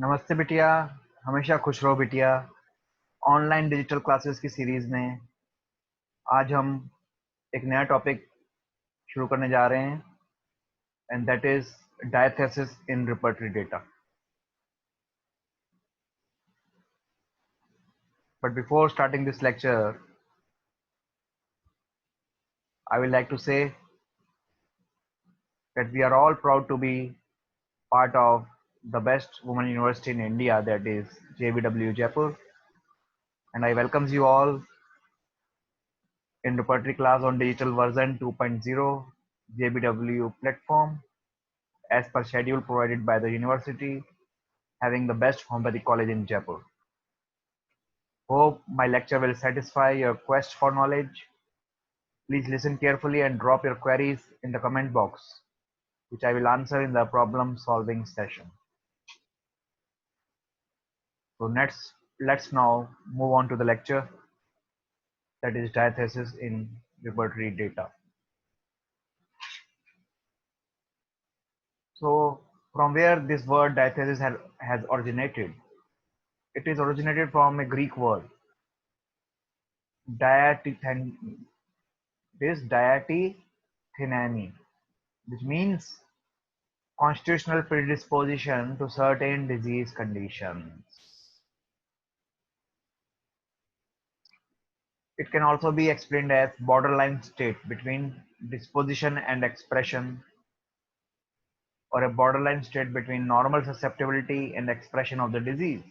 नमस्ते बिटिया। हमेशा खुश रहो बिटिया। ऑनलाइन डिजिटल क्लासेस की सीरीज में आज हम एक नया टॉपिक शुरू करने जा रहे हैं and that is diathesis in repertory data. But before starting this lecture I will like to say that we are all proud to be part of the best women university in India, that is JVW Jaipur, and I welcomes you all in repertory class on digital version 2.0 JBW platform as per schedule provided by the university, having the best homeopathic college in Jaipur. Hope my lecture will satisfy your quest for knowledge. Please listen carefully and drop your queries in the comment box, which I will answer in the problem solving session. So let's now move on to the lecture, that is diathesis in repertory data. So from where this word diathesis has originated? It is originated from a Greek word diatithany, this diatithinani, which means constitutional predisposition to certain disease conditions. It can also be explained as borderline state between disposition and expression, or a borderline state between normal susceptibility and expression of the disease.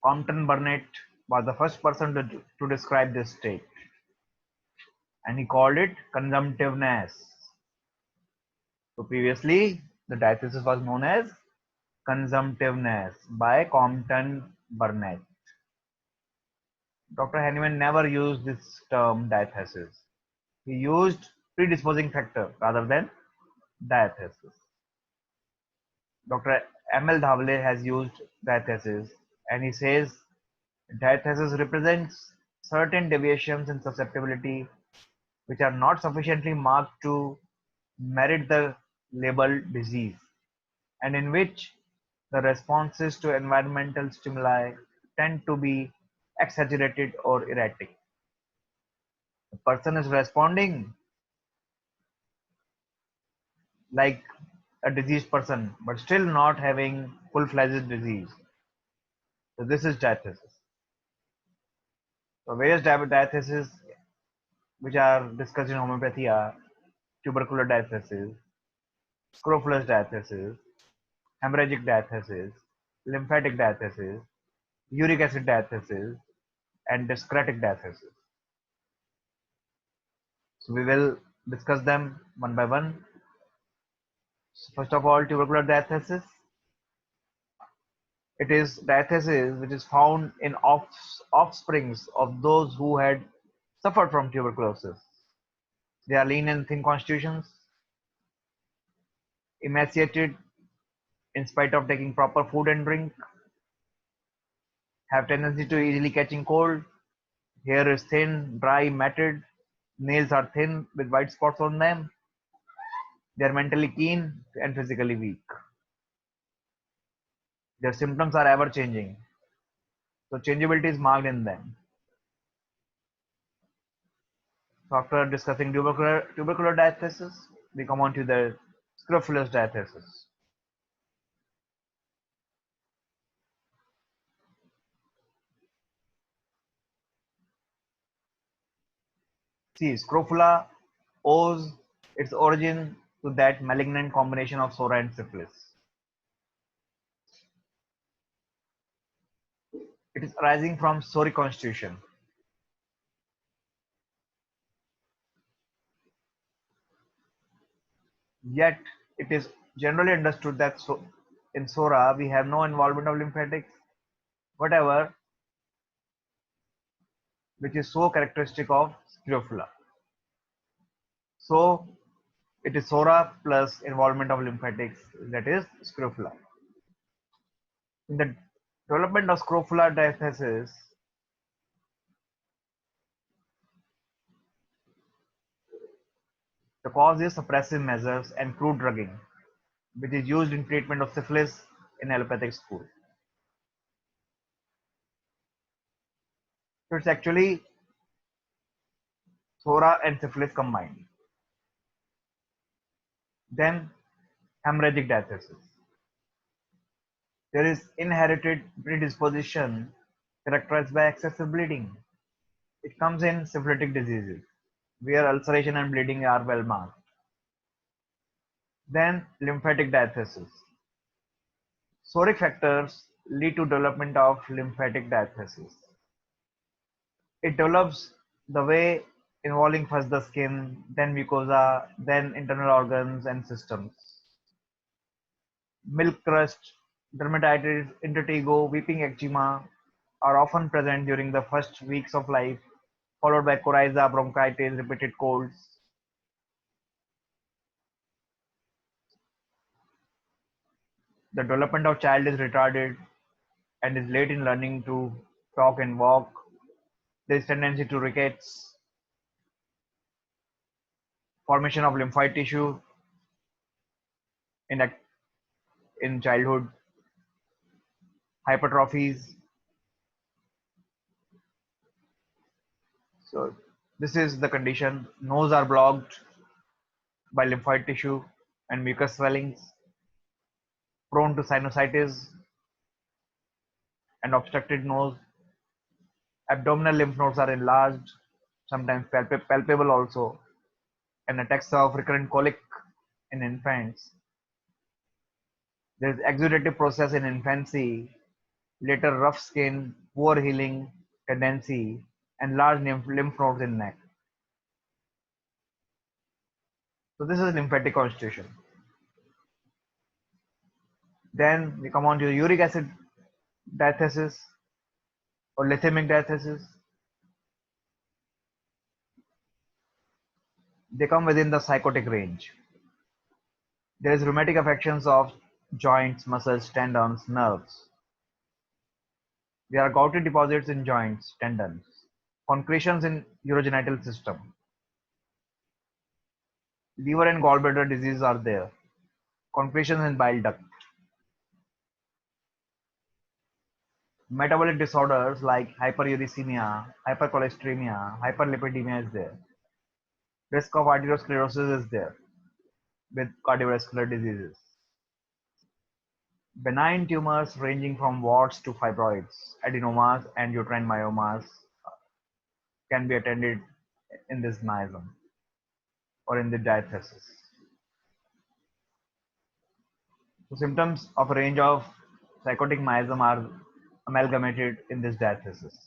Compton Burnett was the first person to describe this state, and he called it consumptiveness. So previously, the diathesis was known as consumptiveness by Compton Burnett. Dr. Henneman never used this term diathesis. He used predisposing factor rather than diathesis. Dr. M. L. Dhavale has used diathesis, and he says diathesis represents certain deviations in susceptibility which are not sufficiently marked to merit the label disease, and in which the responses to environmental stimuli tend to be exaggerated or erratic. The person is responding like a diseased person, but still not having full-fledged disease. So this is diathesis. So various diathesis which are discussed in homeopathy are tubercular diathesis, scrofulous diathesis, hemorrhagic diathesis, lymphatic diathesis, uric acid diathesis, and discretic diathesis. So we will discuss them one by one. So first of all, tubercular diathesis. It is diathesis which is found in offsprings of those who had suffered from tuberculosis. They are lean and thin constitutions, emaciated in spite of taking proper food and drink, have tendency to easily catching cold, hair is thin, dry, matted, nails are thin with white spots on them, they are mentally keen and physically weak. Their symptoms are ever changing, so changeability is marked in them. So after discussing tubercular diathesis, we come on to the scrofulous diathesis. See, scrofula owes its origin to that malignant combination of sora and syphilis. It is arising from soric constitution. Yet, it is generally understood that in sora we have no involvement of lymphatics, whatever, which is so characteristic of scrofula. So, it is sora plus involvement of lymphatics, that is scrofula. In the development of scrofular diathesis, the cause is suppressive measures and crude drugging. which is used in treatment of syphilis in allopathic school. So it's actually thora and syphilis combined. Then hemorrhagic diathesis. There is inherited predisposition characterized by excessive bleeding. It comes in syphilitic diseases where ulceration and bleeding are well marked. Then lymphatic diathesis. Soric factors lead to development of lymphatic diathesis. It develops the way involving first the skin, then mucosa, then internal organs and systems. Milk crust, dermatitis, intertigo, weeping eczema are often present during the first weeks of life, followed by coryza, bronchitis, repeated colds. The development of child is retarded and is late in learning to talk and walk. There is tendency to rickets, formation of lymphoid tissue in, in childhood, hypertrophies. So this is the condition. Nose are blocked by lymphoid tissue and mucus swellings, prone to sinusitis and obstructed nose. Abdominal lymph nodes are enlarged, sometimes palpable also, and attacks of recurrent colic in infants. There is exudative process in infancy, later rough skin, poor healing tendency, and large lymph nodes in neck. So this is lymphatic constitution. Then we come on to uric acid diathesis or lithemic diathesis. They come within the psychotic range. There is rheumatic affections of joints, muscles, tendons, nerves. There are gouty deposits in joints, tendons, concretions in urogenital system. Liver and gallbladder disease are there. Concretions in bile duct. Metabolic disorders like hyperuricemia, hypercholesteremia, hyperlipidemia is there. Risk of arteriosclerosis is there with cardiovascular diseases. Benign tumors ranging from warts to fibroids, adenomas, and uterine myomas can be attended in this miasm or in the diathesis. So symptoms of a range of psychotic miasm are amalgamated in this diathesis.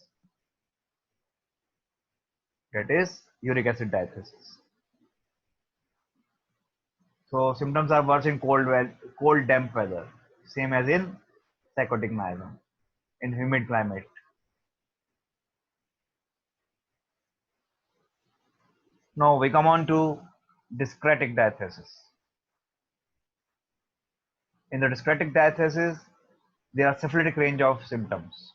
That is uric acid diathesis. So symptoms are worse in cold damp weather, same as in psychotic miasm in humid climate. Now we come on to discretic diathesis. In the discretic diathesis, there are syphilitic range of symptoms.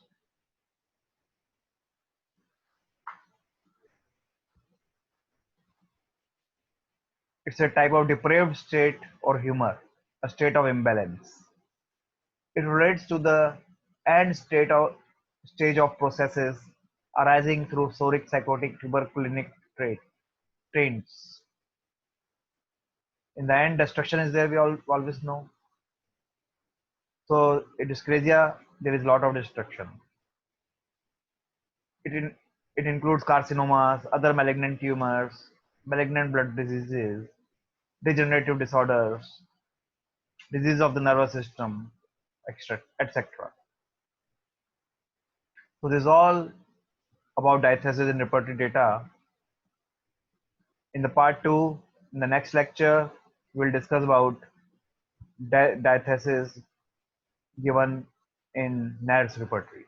It's a type of depraved state or humor, a state of imbalance. It relates to the end stage of processes arising through soric psychotic tuberculinic traits. In the end, destruction is there, we all always know. So in dyscrasia, there is a lot of destruction. It includes carcinomas, other malignant tumors, malignant blood diseases, degenerative disorders, disease of the nervous system, etc. So this is all about diathesis and repertory data. In the part 2, in the next lecture, we'll discuss about diathesis given in NARS repertory.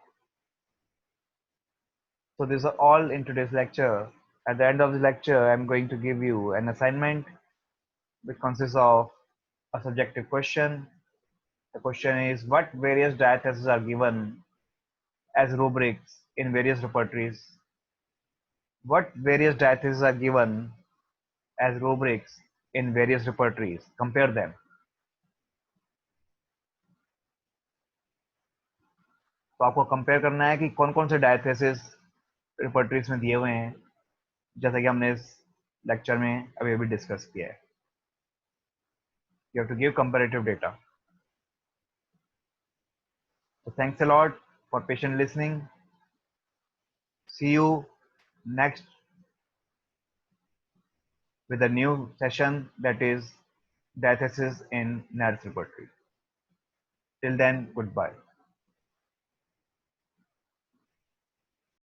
So this is all in today's lecture. At the end of the lecture, I'm going to give you an assignment which consists of a subjective question. The question is, what various diatheses are given as rubrics in various repertories? What various diatheses are given as rubrics in various repertories? Compare them. तो आपको compare करना है कि कौन कौन से diathesis रिपर्टरीज में दिए हुए हैं, जैसा कि हमने इस लेक्चर में अभी अभी डिस्कस किया है. You have to give comparative data. So thanks a lot for patient listening. See you next with a new session, that is diathesis in NARS repertory. Till then, goodbye.